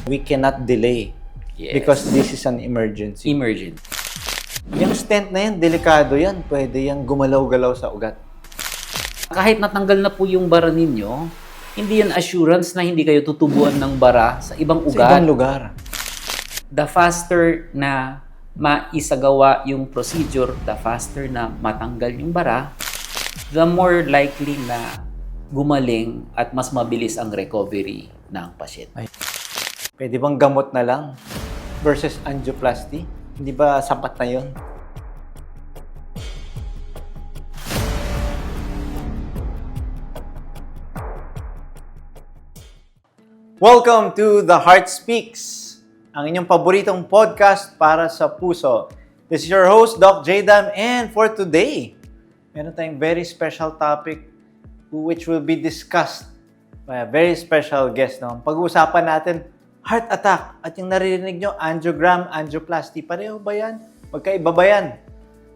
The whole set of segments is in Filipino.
We cannot delay because this is an emergency. Emergent. Yung stent na yan, delikado yan. Pwede yan gumalaw-galaw sa ugat. Kahit natanggal na po yung bara ninyo, hindi yan assurance na hindi kayo tutubuan ng bara sa ibang Sa ugat. ibang lugar. The faster na maisagawa yung procedure, the faster na matanggal yung bara, the more likely na gumaling at mas mabilis ang recovery ng pasyente. Pwede bang gamot na lang versus angioplasty? Hindi ba sapat na yun? Welcome to The Heart Speaks, ang inyong paboritong podcast para sa puso. This is your host, Doc J-Dam, and for today, meron tayong very special topic which will be discussed by a very special guest. No? Pag-uusapan natin, heart attack. At yung naririnig nyo, angiogram, angioplasty. Pareho ba yan? Magkaiba ba yan?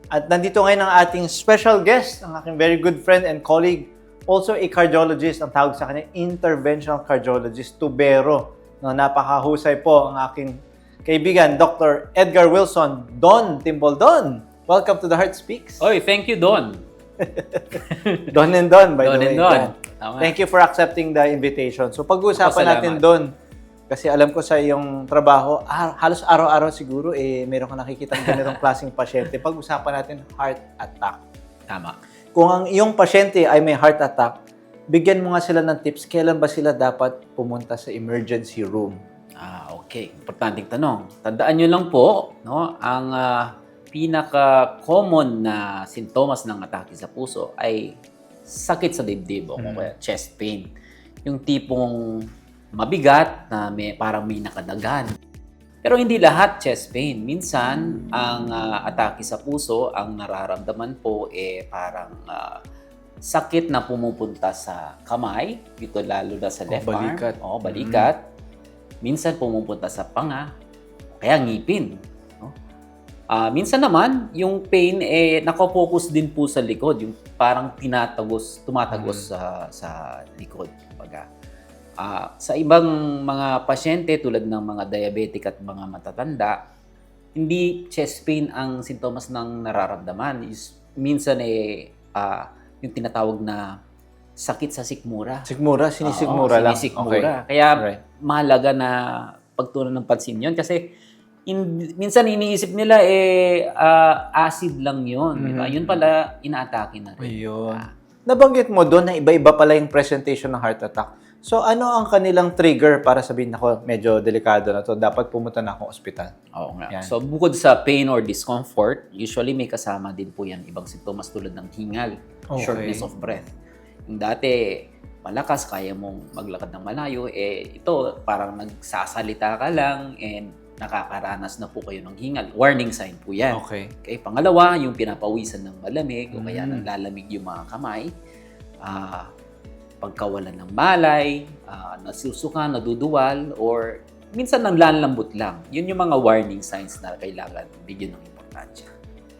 At nandito ngayon ang ating special guest, ang aking very good friend and colleague, also a cardiologist, ang tawag sa kanya, interventional cardiologist, tubero. No, napakahusay po ang aking kaibigan, Dr. Edgar Wilson, Don Timbaldon. Welcome to The Heart Speaks. Oy, thank you, Don. Don and Don, by Don the way. and Don. Yeah. Tama. Thank you for accepting the invitation. So pag-uusapan Salamat. natin Don, kasi alam ko sa iyong trabaho, halos araw-araw siguro, meron ka nakikita ng ganitong klaseng pasyente. Pag-usapan natin heart attack. Tama. Kung ang iyong pasyente ay may heart attack, bigyan mo nga sila ng tips, kailan ba sila dapat pumunta sa emergency room? Okay. Importanteng tanong. Tandaan nyo lang po, no, ang pinaka-common na sintomas ng atake sa puso ay sakit sa dibdib o kaya chest pain. Yung tipong mabigat na parang may nakadagan. Pero hindi lahat chest pain. Minsan, ang atake sa puso, ang nararamdaman po parang sakit na pumupunta sa kamay, dito lalo na sa left balikat. arm. Balikat. Minsan pumupunta sa panga, kaya ngipin. No? Minsan naman, yung pain nakafocus din po sa likod, yung parang tumatagos sa likod. Kumbaga. Sa ibang mga pasyente tulad ng mga diabetic at mga matatanda, hindi chest pain ang sintomas ng nararamdaman. Minsan yung tinatawag na sakit sa sikmura. Sigmura? Sinisigmura lang? Sinisikmura. Okay. Kaya Alright. mahalaga na pagtunan ng pansin yun kasi minsan iniisip nila acid lang yun. Diba? Yun pala inaatake na rin. Ayun. Nabanggit mo doon na iba-iba pala yung presentation ng heart attack. So, ano ang kanilang trigger para sabihin, ako, medyo delikado na to, dapat pumunta na akong ospital? Oo nga. Yan. So, bukod sa pain or discomfort, usually may kasama din po yan ibang sintomas tulad ng hingal, Okay. shortness of breath. Yung dati, malakas, kaya mong maglakad ng malayo, ito, parang nagsasalita ka lang and nakakaranas na po kayo ng hingal. Warning sign po yan. Okay. Okay, pangalawa, yung pinapawisan ng malamig o kaya nalalamig yung mga kamay. Pagkawalan ng malay, nasusuka, naduduwal, or minsan nanglalambot lang. Yun yung mga warning signs na kailangan bigyan ng importansya.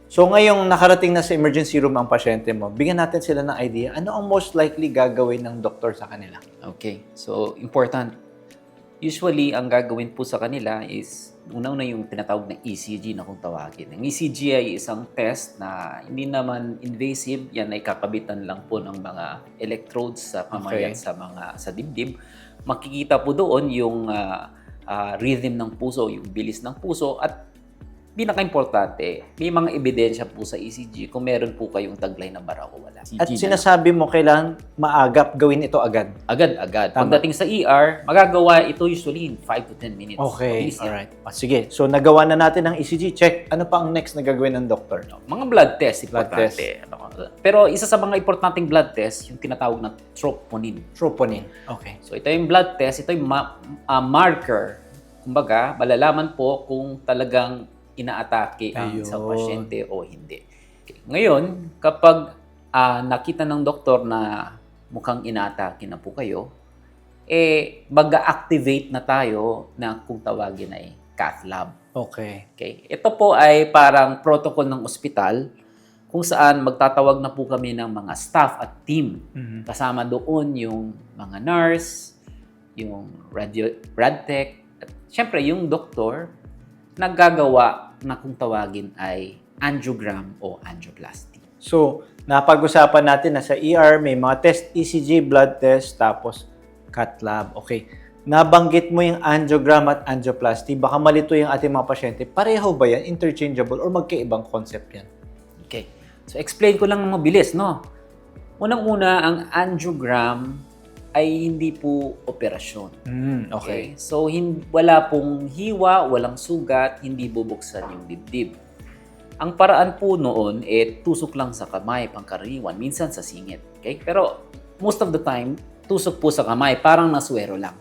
So, ngayong nakarating na sa emergency room ang pasyente mo, bigyan natin sila ng idea, ano ang most likely gagawin ng doktor sa kanila? Okay, so important. Usually, ang gagawin po sa kanila is, una-una yung tinatawag na ECG na kung tawagin. Ang ECG ay isang test na hindi naman invasive. Yan ay kakabitan lang po ng mga electrodes sa kamay at sa dibdib. Makikita po doon yung rhythm ng puso, yung bilis ng puso. At pinaka-importante, may mga ebidensya po sa ECG kung meron po kayong taglay na bara o wala. At sinasabi mo, kailangan maagap, gawin ito agad. Agad-agad. Tama. Pagdating sa ER, magagawa ito usually in 5 to 10 minutes. Okay, Mabilis yan. alright. Sige, so nagawa na natin ang ECG check. Ano pa ang next na gagawin ng doktor? Mga blood test, Blood importante. Pero isa sa mga importanteng blood test, yung tinatawag na troponin. Troponin. Okay. So ito yung blood test, ito yung marker. Kumbaga, malalaman po kung talagang inaatake ang isang pasyente o hindi. Okay. Ngayon, kapag nakita ng doktor na mukhang inaatake na po kayo, mag-activate na tayo na kung tawagin ay cath lab. Okay. Okay. Ito po ay parang protocol ng ospital kung saan magtatawag na po kami ng mga staff at team. Kasama doon yung mga nurse, yung radtech, at Siyempre, yung doktor, naggagawa na kung tawagin ay angiogram o angioplasty. So, napag-usapan natin na sa ER, may mga test, ECG, blood test, tapos cath lab. Okay. Nabanggit mo yung angiogram at angioplasty. Baka malito yung ating mga pasyente. Pareho ba yan? Interchangeable or magkaibang concept yan? Okay. So, explain ko lang ng mabilis, no? Unang-una, ang angiogram ay hindi po operasyon. Okay. So, wala pong hiwa, walang sugat, hindi bubuksan yung dibdib. Ang paraan po noon, tusok lang sa kamay, pangkaraniwan, minsan sa singit. Okay? Pero, most of the time, tusok po sa kamay, parang naswero lang.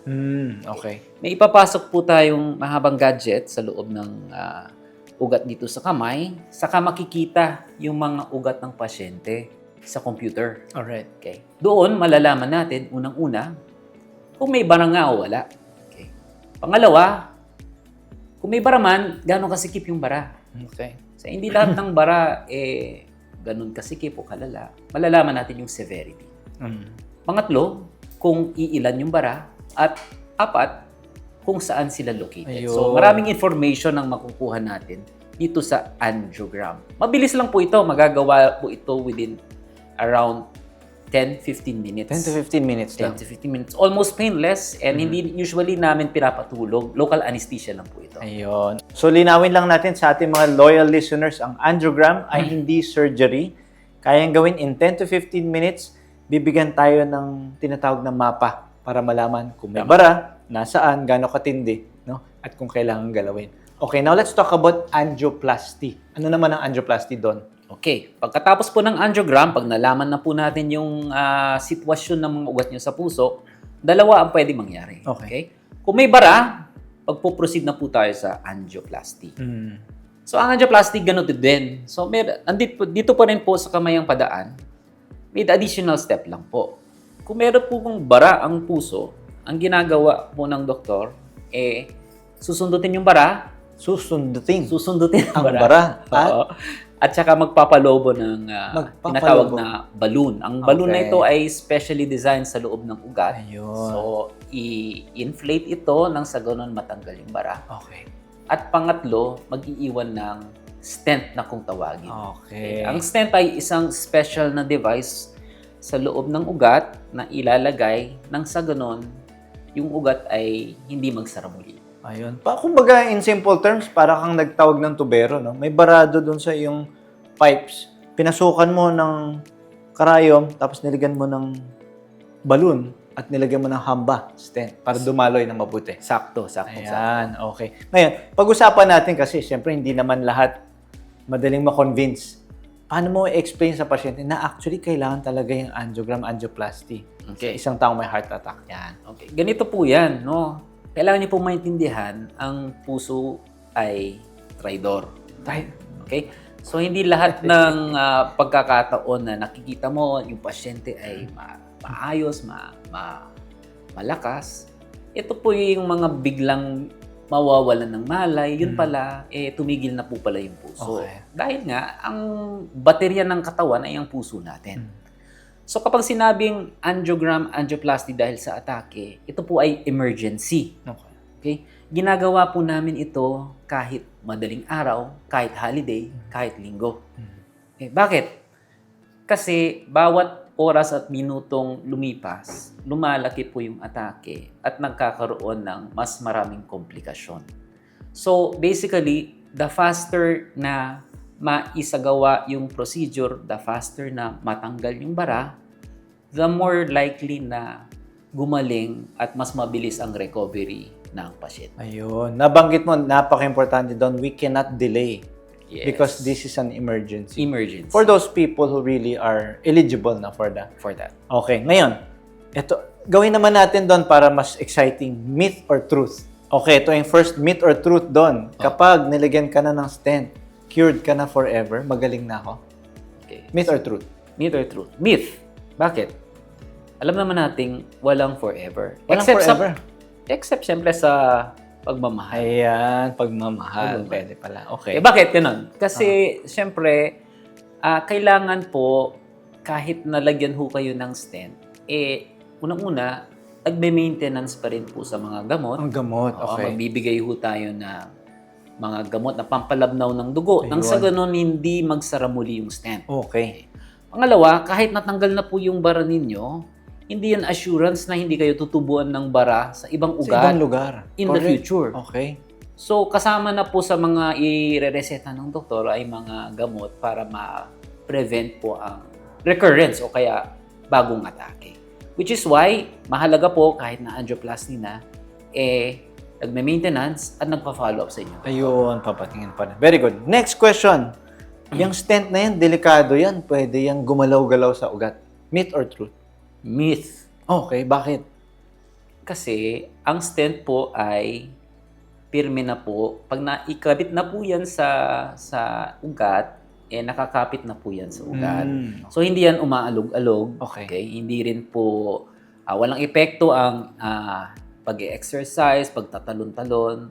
Okay. May ipapasok po tayong mahabang gadget sa loob ng ugat dito sa kamay, saka makikita yung mga ugat ng pasyente sa computer. Alright. Okay. Doon, malalaman natin, unang-una, kung may bara nga o wala. Okay. Pangalawa, kung may bara man, gano'ng kasikip yung bara. Okay. So, hindi lahat ng bara, ganun kasikip o kalala. Malalaman natin yung severity. Pangatlo, kung iilan yung bara. At apat, kung saan sila located. Ayun. So, maraming information ang makukuha natin dito sa angiogram. Mabilis lang po ito. Magagawa po ito within around 10-15 minutes. 10 to 15 minutes 10 lang. to 15 minutes. Almost painless and hindi usually namin pinapatulog. Local anesthesia lang po ito. Ayun. So, linawin lang natin sa ating mga loyal listeners, ang angiogram ay hindi surgery. Kayang gawin in 10 to 15 minutes. Bibigyan tayo ng tinatawag na mapa para malaman kung may bara, nasaan, gaano katindi, no? At kung kailangan galawin. Okay, now let's talk about angioplasty. Ano naman ang angioplasty doon? Okay. Pagkatapos po ng angiogram, pag nalaman na po natin yung sitwasyon ng mga ugat nyo sa puso, dalawa ang pwede mangyari. Okay. Kung may bara, pagpo-proceed na po tayo sa angioplasty. So, ang angioplasty, ganito din. So, dito pa rin po sa kamay ang padaan, may additional step lang po. Kung meron po kong bara ang puso, ang ginagawa po ng doktor, susundutin yung bara, Susundutin susundutin ang bara. Oo. At saka magpapalobo ng tinatawag na balloon. Ang balloon na Okay. ito ay specially designed sa loob ng ugat. Ayun. So, i-inflate ito nang sa ganun matanggal yung bara. Okay. At pangatlo, mag-iiwan ng stent na kung tawagin. Okay. Ang stent ay isang special na device sa loob ng ugat na ilalagay nang sa ganun yung ugat ay hindi magsara muli. Ayun. Kumbaga, in simple terms, para kang nagtawag ng tubero, no? May barado doon sa iyong pipes. Pinasukan mo ng karayom, tapos nilagyan mo ng balloon at nilagyan mo ng hamba, stent, para dumaloy na mabuti. Sakto. Ayan, okay. Ngayon, pag-usapan natin kasi, syempre, hindi naman lahat madaling ma-convince. Paano mo i-explain sa pasyente na actually kailangan talaga yung angiogram, angioplasty? Okay. Isang taong may heart attack. Yan. Okay. Ganito po yan, no? Kailangan niyo po maintindihan ang puso ay traidor. Okay? So, hindi lahat ng pagkakataon na nakikita mo yung pasyente ay maayos, malakas. Ito po yung mga biglang mawawalan ng malay. Yun pala, tumigil na po pala yung puso. Okay. Dahil nga, ang baterya ng katawan ay ang puso natin. So kapag sinabing angiogram, angioplasty dahil sa atake, ito po ay emergency. Okay? Ginagawa po namin ito kahit madaling araw, kahit holiday, kahit linggo. Okay, bakit? Kasi bawat oras at minutong lumipas, lumalaki po yung atake at nagkakaroon ng mas maraming komplikasyon. So basically, the faster na maisagawa yung procedure, the faster na matanggal yung bara, the more likely na gumaling at mas mabilis ang recovery ng pasyente. Ayun. Nabanggit mo, napaka-importante doon, we cannot delay. Yes. Because this is an emergency. Emergency. For those people who really are eligible na for that. Okay, ngayon, ito, gawin naman natin doon para mas exciting, myth or truth. Okay, ito yung first myth or truth doon. Kapag nilagyan ka na ng stent, cured ka na forever, magaling na ako. Okay. Myth or truth? Myth or truth? Myth. Bakit? Alam naman nating walang forever. Walang forever. Except syempre sa pagmamahal. Ayan, pagmamahal. Pwede pala. Okay. Bakit ganun? Kasi syempre, kailangan po kahit nalagyan ho kayo ng stent, unang-una, nagme-maintenance pa rin po sa mga gamot. Ang gamot, Oo, okay. magbibigay ho tayo ng mga gamot na pampalabnaw ng dugo. Nang sa Ayun. ganun, hindi magsara muli yung stent. Okay. Pangalawa, kahit natanggal na po yung bara ninyo, hindi yan assurance na hindi kayo tutubuan ng bara sa ibang Sa ugat ibang lugar. in the Correct. future. Okay. So, kasama na po sa mga i-reseta ng doktor ay mga gamot para ma-prevent po ang recurrence o kaya bagong atake. Which is why, mahalaga po kahit na angioplasty na, nagme-maintenance at nagpa-follow up sa inyo. Ayun, papatingin pa rin. Very good. Next question. Yung stent na yan, delikado yan. Pwede yung gumalaw-galaw sa ugat. Myth or truth? Myth. Okay, bakit? Kasi, ang stent po ay pirme na po. Pag naikabit na po yan sa ugat, nakakapit na po yan sa ugat. So, hindi yan umaalog-alog. Okay. Hindi rin po, walang epekto ang pag-exercise, pagtatalon-talon,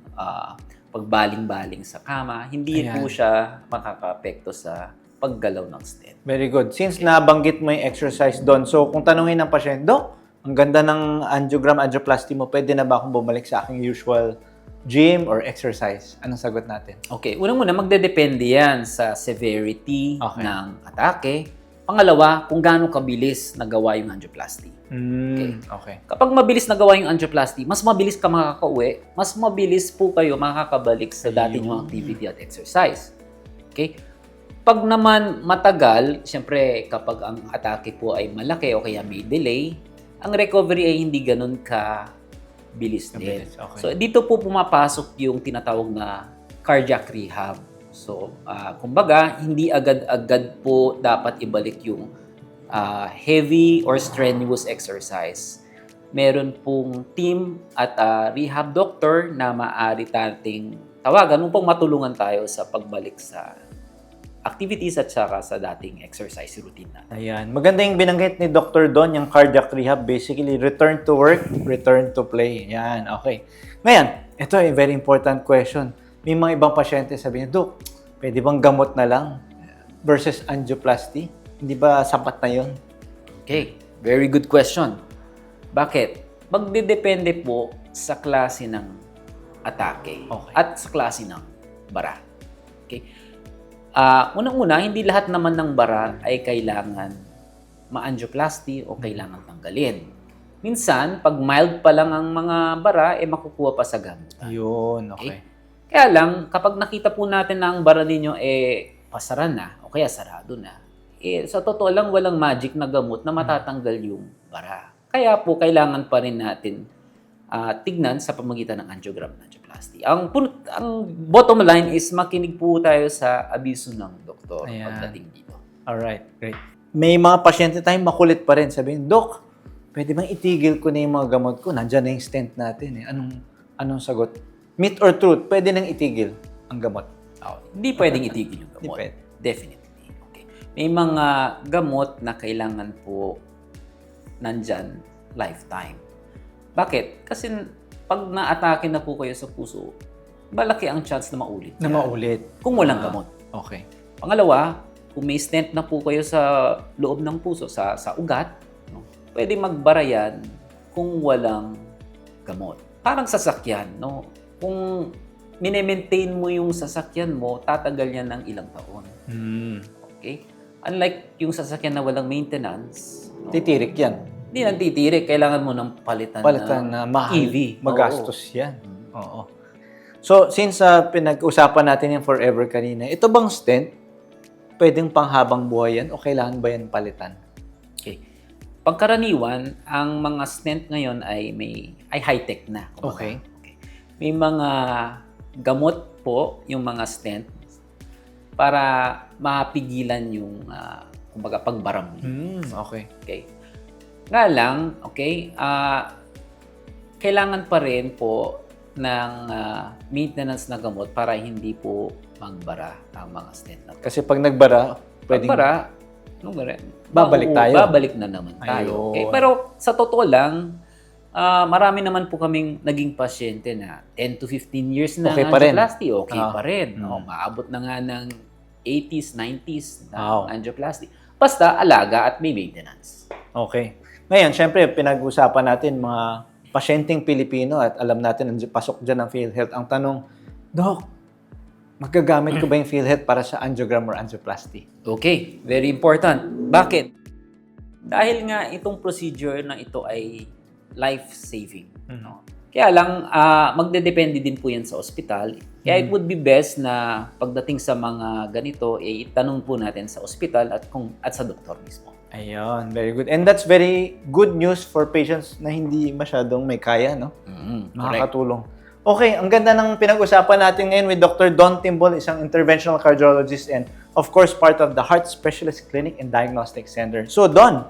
pagbaling-baling sa kama. Hindi Ayan. po siya makaka-apekto sa paggalaw ng stent. Very good. Since nabanggit mo yung exercise doon, so kung tanungin ng pasyente, Dok, ang ganda ng angioplasty mo, pwede na ba akong bumalik sa aking usual gym or exercise? Anong sagot natin? Okay, unang-una, magdedepende yan sa severity Okay. ng atake. Pangalawa, kung gaano kabilis nagawa yung angioplasty. Okay. Kapag mabilis nagawa yung angioplasty, mas mabilis ka makakauwi, mas mabilis po kayo makakabalik sa dati nyong activity at exercise. Okay? Pag naman matagal, siyempre kapag ang atake po ay malaki o kaya may delay, ang recovery ay hindi ganun ka bilis din. Mabilis, okay. So dito po pumapasok yung tinatawag na cardiac rehab. So kumbaga, hindi agad-agad po dapat ibalik yung heavy or strenuous exercise. Meron pong team at rehab doctor na maaari nating tawagan upang matulungan tayo sa pagbalik sa activities at saka sa dating exercise routine natin. Ayan. Maganda yung binanggit ni Dr. Don, yung cardiac rehab. Basically, return to work, return to play. Yan, okay. Ngayon, ito ay very important question. May mga ibang pasyente sabihin, Dok, pwede bang gamot na lang versus angioplasty? Hindi ba sapat na yun? Okay, very good question. Bakit? Magdedepende po sa klase ng atake Okay. at sa klase ng bara. Okay? Unang-una, hindi lahat naman ng bara ay kailangan ma-angioplasty o kailangan tanggalin. Minsan, pag mild pa lang ang mga bara, makukuha pa sa gamot. Ayun, okay. Kaya lang, kapag nakita po natin na ang bara ninyo pasara na o kaya sarado na, sa totoo lang walang magic na gamot na matatanggal yung bara. Kaya po kailangan pa rin natin tignan sa pamamagitan ng angiogram at angioplasty. Ang bottom line is makinig po tayo sa abiso ng doktor Ayan. pagdating dito. Alright, great. May mga pasyente tayong makulit pa rin. Sabihin, Dok, pwede bang itigil ko na yung mga gamot ko? Nandiyan na yung stent natin. Anong sagot? Myth or truth, pwede nang itigil ang gamot? Hindi pwedeng itigil yung gamot. Hindi pwede. Definitely. Okay. May mga gamot na kailangan po nandyan lifetime. Bakit? Kasi pag na-atake na po kayo sa puso, malaki ang chance na maulit. Na yan. maulit. Kung walang gamot. Okay. Pangalawa, kung may stent na po kayo sa loob ng puso, sa ugat, no, pwede magbara yan kung walang gamot. Parang sasakyan, no? Kung mine-maintain mo yung sasakyan mo, tatagal yan ng ilang taon. Okay? Unlike yung sasakyan na walang maintenance, no? Titirik yan. Hindi nang titirik. Kailangan mo ng palitan Na mahal. EV. Magastos yan. Oo. So, since pinag-usapan natin yung forever kanina, ito bang stent, pwedeng panghabang buhay yan o kailangan ba yan palitan? Okay. Pagkaraniwan, ang mga stent ngayon ay high-tech na. Kumbaga. Okay. May mga gamot po yung mga stent para mapigilan yung kumbaga pagbaram. Okay. Okay. Nga lang, okay, kailangan pa rin po ng maintenance na gamot para hindi po magbara ang mga stent na to. Kasi pag nagbara, pwedeng... Pagbara, Babalik tayo. Babalik na naman tayo. Ayun. Okay? Pero sa totoo lang, marami naman po kaming naging pasyente na 10 to 15 years na Okay pa rin. angioplasty. Okay pa rin. No? Mm. Maabot na nga ng 80s, 90s na Wow. angioplasty. Basta alaga at may maintenance. Okay. Ngayon, syempre, pinag-usapan natin mga pasyenteng Pilipino at alam natin, pasok dyan ang PhilHealth. Ang tanong, Doc, magagamit ko ba yung PhilHealth para sa angiogram or angioplasty? Okay, very important. Bakit? Dahil nga itong procedure na ito ay life-saving. No? Kaya lang, magdedepende din po yan sa ospital. Kaya it would be best na pagdating sa mga ganito, itanong po natin sa ospital at sa doktor mismo. Ayun, very good. And that's very good news for patients na hindi masyadong may kaya, no? Correct. Makakatulong. Okay, ang ganda ng pinag-usapan natin ngayon with Dr. Don Timbol, isang interventional cardiologist and of course part of the Heart Specialist Clinic and Diagnostic Center. So Don,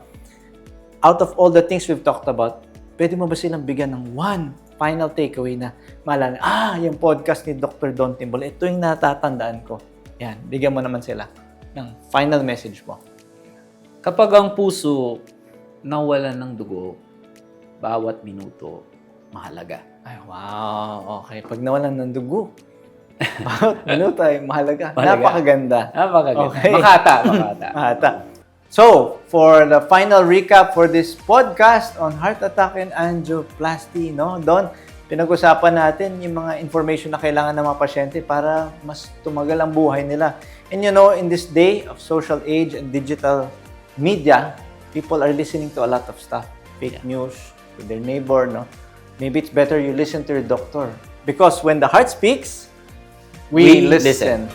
out of all the things we've talked about, pwede mo ba silang bigyan ng one final takeaway na maalala, yung podcast ni Dr. Don Timbol, ito yung natatandaan ko. Yan, bigyan mo naman sila ng final message mo. Kapag ang puso nawalan ng dugo, bawat minuto mahalaga. Ay, wow. Okay. Pag nawalan ng dugo, bawat minuto ay mahalaga. Mahalaga. Napakaganda. Napakaganda. Okay. Makata. Mahata. So, for the final recap for this podcast on heart attack and angioplasty, no? Don, pinag-usapan natin yung mga information na kailangan ng mga pasyente para mas tumagal ang buhay nila. And you know, in this day of social age and digital media, people are listening to a lot of stuff. Fake news with their neighbor, no? Maybe it's better you listen to your doctor. Because when the heart speaks, we listen.